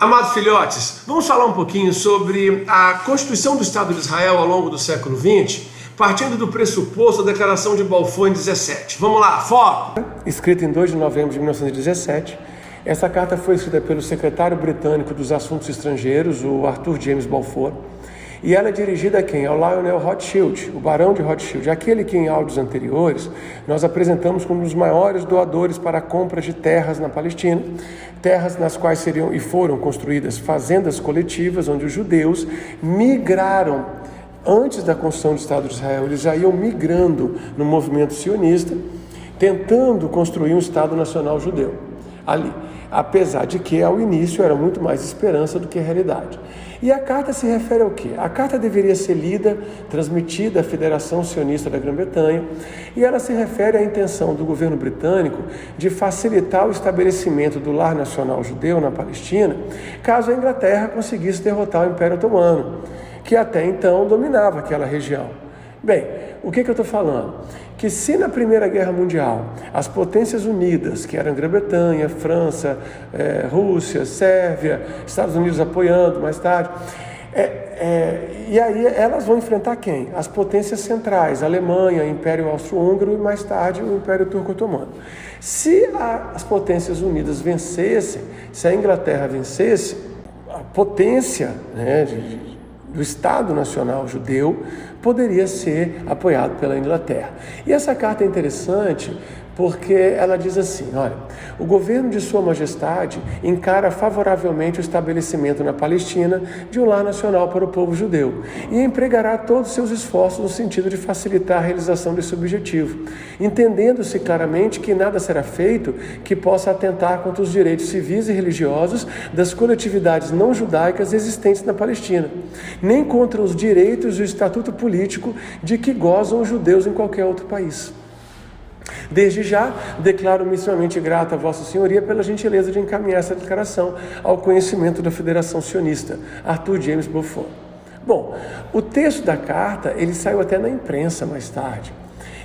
Amados filhotes, vamos falar um pouquinho sobre a Constituição do Estado de Israel ao longo do século XX, partindo do pressuposto da Declaração de Balfour em 17. Vamos lá, foco! Escrita em 2 de novembro de 1917, essa carta foi escrita pelo secretário britânico dos Assuntos Estrangeiros, o Arthur James Balfour, e ela é dirigida a quem? Ao Lionel Rothschild, o Barão de Rothschild, aquele que em áudios anteriores nós apresentamos como um dos maiores doadores para a compra de terras na Palestina, terras nas quais seriam e foram construídas fazendas coletivas, onde os judeus migraram. Antes da construção do Estado de Israel, eles já iam migrando no movimento sionista, tentando construir um Estado Nacional judeu ali, apesar de que ao início era muito mais esperança do que realidade. E a carta se refere ao quê? A carta deveria ser lida, transmitida à Federação Sionista da Grã-Bretanha, e ela se refere à intenção do governo britânico de facilitar o estabelecimento do lar nacional judeu na Palestina, caso a Inglaterra conseguisse derrotar o Império Otomano, que até então dominava aquela região. Bem, o que eu estou falando? Que se na Primeira Guerra Mundial as potências unidas, que eram Grã-Bretanha, França, Rússia, Sérvia, Estados Unidos apoiando mais tarde, e aí elas vão enfrentar quem? As potências centrais, Alemanha, Império Austro-Húngaro e mais tarde o Império Turco-Otomano. Se as potências unidas vencessem, se a Inglaterra vencesse, a potência do Estado Nacional Judeu poderia ser apoiado pela Inglaterra. E essa carta é interessante porque ela diz assim, olha, o governo de Sua Majestade encara favoravelmente o estabelecimento na Palestina de um lar nacional para o povo judeu e empregará todos os seus esforços no sentido de facilitar a realização desse objetivo, entendendo-se claramente que nada será feito que possa atentar contra os direitos civis e religiosos das coletividades não judaicas existentes na Palestina, nem contra os direitos e o estatuto político de que gozam os judeus em qualquer outro país. Desde já, declaro-me extremamente grato a Vossa Senhoria pela gentileza de encaminhar essa declaração ao conhecimento da Federação Sionista, Arthur James Balfour. Bom, o texto da carta, ele saiu até na imprensa mais tarde,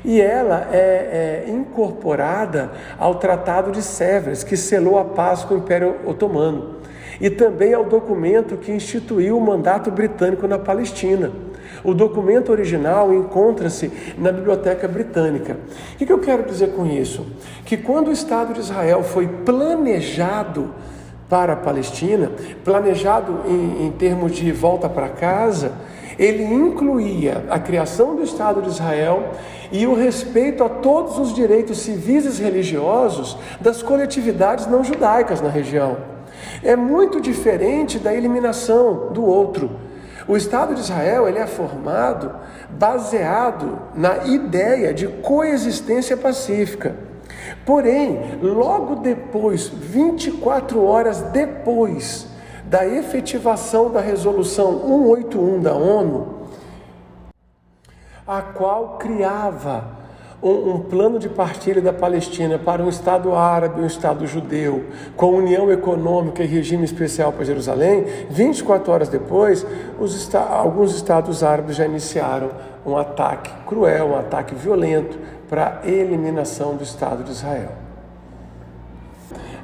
e ela é incorporada ao Tratado de Sèvres, que selou a paz com o Império Otomano, e também ao documento que instituiu o mandato britânico na Palestina. O documento original encontra-se na Biblioteca Britânica. O que eu quero dizer com isso? Que quando o Estado de Israel foi planejado para a Palestina, planejado em termos de volta para casa, ele incluía a criação do Estado de Israel e o respeito a todos os direitos civis e religiosos das coletividades não judaicas na região. É muito diferente da eliminação do outro. O Estado de Israel ele é formado baseado na ideia de coexistência pacífica. Porém, logo depois, 24 horas depois da efetivação da Resolução 181 da ONU, a qual criava um plano de partilha da Palestina para um Estado árabe, um Estado judeu, com união econômica e regime especial para Jerusalém, 24 horas depois, alguns Estados árabes já iniciaram um ataque cruel, um ataque violento para a eliminação do Estado de Israel.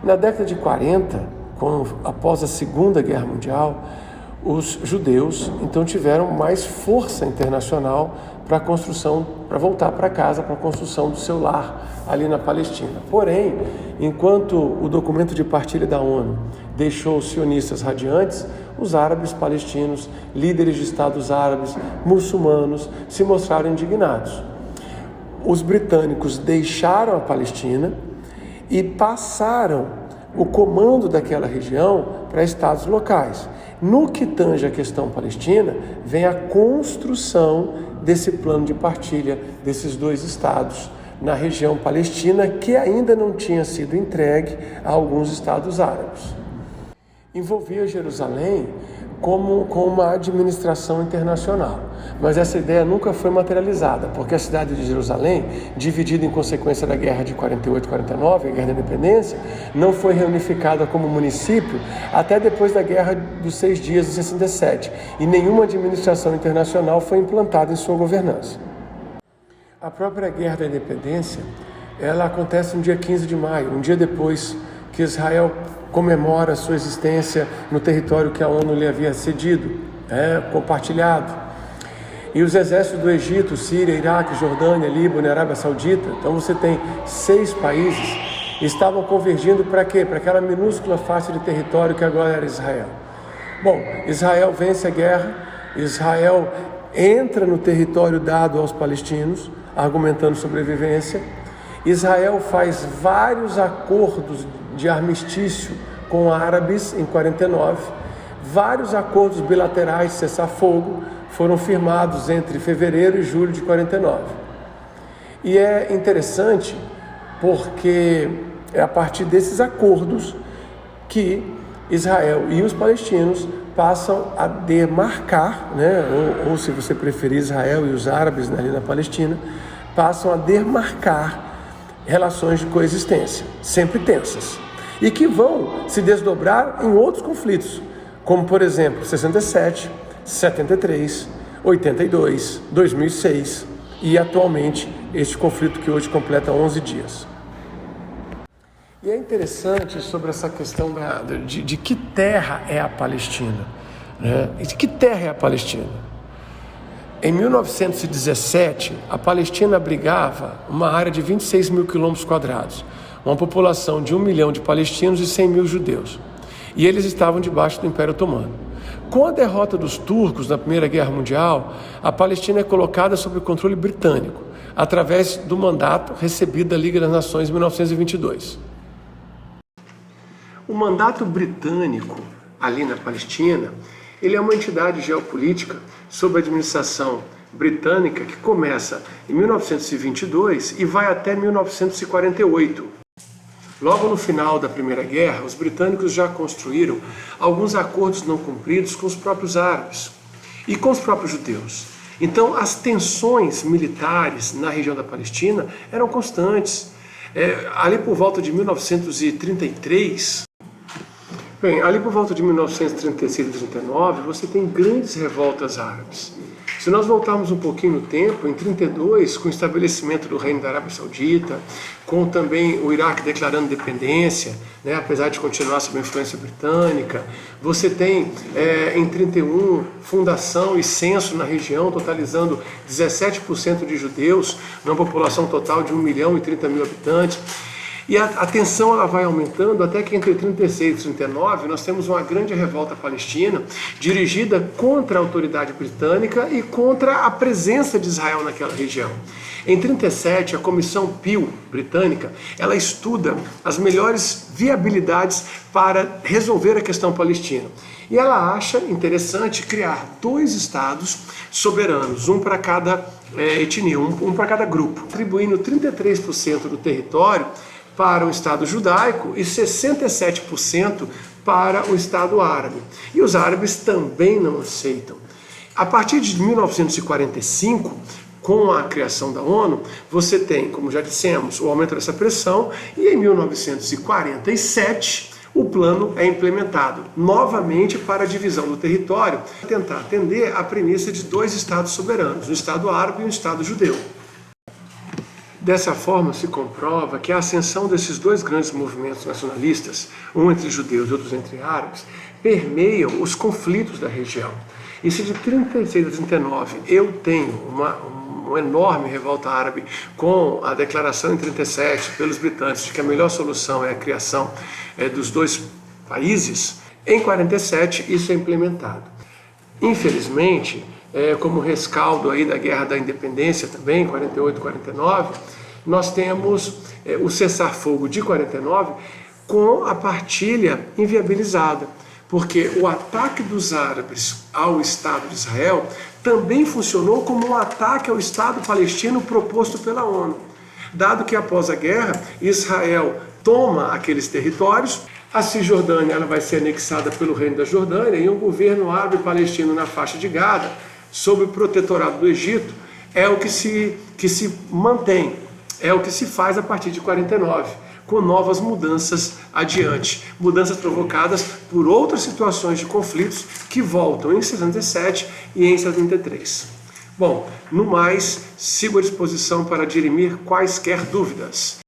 Na década de 40, após a Segunda Guerra Mundial, os judeus então tiveram mais força internacional para voltar para casa, para a construção do seu lar ali na Palestina. Porém, enquanto o documento de partilha da ONU deixou os sionistas radiantes, os árabes palestinos, líderes de estados árabes, muçulmanos, se mostraram indignados. Os britânicos deixaram a Palestina e passaram o comando daquela região para estados locais. No que tange a questão palestina, vem a construção desse plano de partilha desses dois estados na região palestina, que ainda não tinha sido entregue a alguns estados árabes. Envolvia Jerusalém com uma administração internacional, mas essa ideia nunca foi materializada, porque a cidade de Jerusalém, dividida em consequência da guerra de 48 e 49, a guerra da independência, não foi reunificada como município até depois da guerra dos 6 dias de 67, e nenhuma administração internacional foi implantada em sua governança. A própria guerra da independência, ela acontece no dia 15 de maio, um dia depois que Israel comemora a sua existência no território que a ONU lhe havia cedido, compartilhado. E os exércitos do Egito, Síria, Iraque, Jordânia, Líbano e Arábia Saudita, então você tem 6 países, estavam convergindo para quê? Para aquela minúscula faixa de território que agora era Israel. Bom, Israel vence a guerra, Israel entra no território dado aos palestinos, argumentando sobrevivência. Israel faz vários acordos de armistício com árabes em 49, vários acordos bilaterais de cessar-fogo foram firmados entre fevereiro e julho de 49. E é interessante porque é a partir desses acordos que Israel e os palestinos passam a demarcar, ou se você preferir Israel e os árabes ali na Palestina, passam a demarcar relações de coexistência, sempre tensas, e que vão se desdobrar em outros conflitos, como por exemplo 67, 73, 82, 2006 e atualmente este conflito que hoje completa 11 dias. E é interessante sobre essa questão de que terra é a Palestina, E de que terra é a Palestina? Em 1917, a Palestina abrigava uma área de 26 mil quilômetros quadrados, uma população de 1 milhão de palestinos e 100 mil judeus. E eles estavam debaixo do Império Otomano. Com a derrota dos turcos na Primeira Guerra Mundial, a Palestina é colocada sob o controle britânico, através do mandato recebido da Liga das Nações em 1922. O mandato britânico ali na Palestina, ele é uma entidade geopolítica sob a administração britânica que começa em 1922 e vai até 1948. Logo no final da Primeira Guerra, os britânicos já construíram alguns acordos não cumpridos com os próprios árabes e com os próprios judeus. Então, as tensões militares na região da Palestina eram constantes. Ali por volta de 1933, ali por volta de 1936 e 1939, você tem grandes revoltas árabes. Se nós voltarmos um pouquinho no tempo, em 1932, com o estabelecimento do Reino da Arábia Saudita, com também o Iraque declarando independência, apesar de continuar sob a influência britânica, você tem em 1931 fundação e censo na região, totalizando 17% de judeus, numa população total de 1 milhão e 30 mil habitantes. E a tensão ela vai aumentando até que entre 36 e 39 nós temos uma grande revolta palestina dirigida contra a autoridade britânica e contra a presença de Israel naquela região. Em 37, a Comissão Peel britânica, ela estuda as melhores viabilidades para resolver a questão palestina. E ela acha interessante criar 2 estados soberanos, um para cada etnia, um para cada grupo, atribuindo 33% do território para o Estado judaico e 67% para o Estado árabe. E os árabes também não aceitam. A partir de 1945, com a criação da ONU, você tem, como já dissemos, o aumento dessa pressão e em 1947 o plano é implementado novamente para a divisão do território, para tentar atender a premissa de 2 estados soberanos, um Estado árabe e um Estado judeu. Dessa forma, se comprova que a ascensão desses 2 grandes movimentos nacionalistas, um entre judeus e outros entre árabes, permeiam os conflitos da região. E se de 36 a 39 eu tenho uma enorme revolta árabe com a declaração em 37 pelos britânicos de que a melhor solução é a criação dos 2 países, em 47 isso é implementado. Infelizmente, como rescaldo aí da Guerra da Independência também, 48 e 49, nós temos o cessar-fogo de 49 com a partilha inviabilizada, porque o ataque dos árabes ao Estado de Israel também funcionou como um ataque ao Estado palestino proposto pela ONU, dado que após a guerra Israel toma aqueles territórios, a Cisjordânia ela vai ser anexada pelo Reino da Jordânia e um governo árabe palestino na faixa de Gaza, sob o protetorado do Egito, é o que se mantém, é o que se faz a partir de 49, com novas mudanças adiante. Mudanças provocadas por outras situações de conflitos que voltam em 67 e em 73. Bom, no mais, sigo à disposição para dirimir quaisquer dúvidas.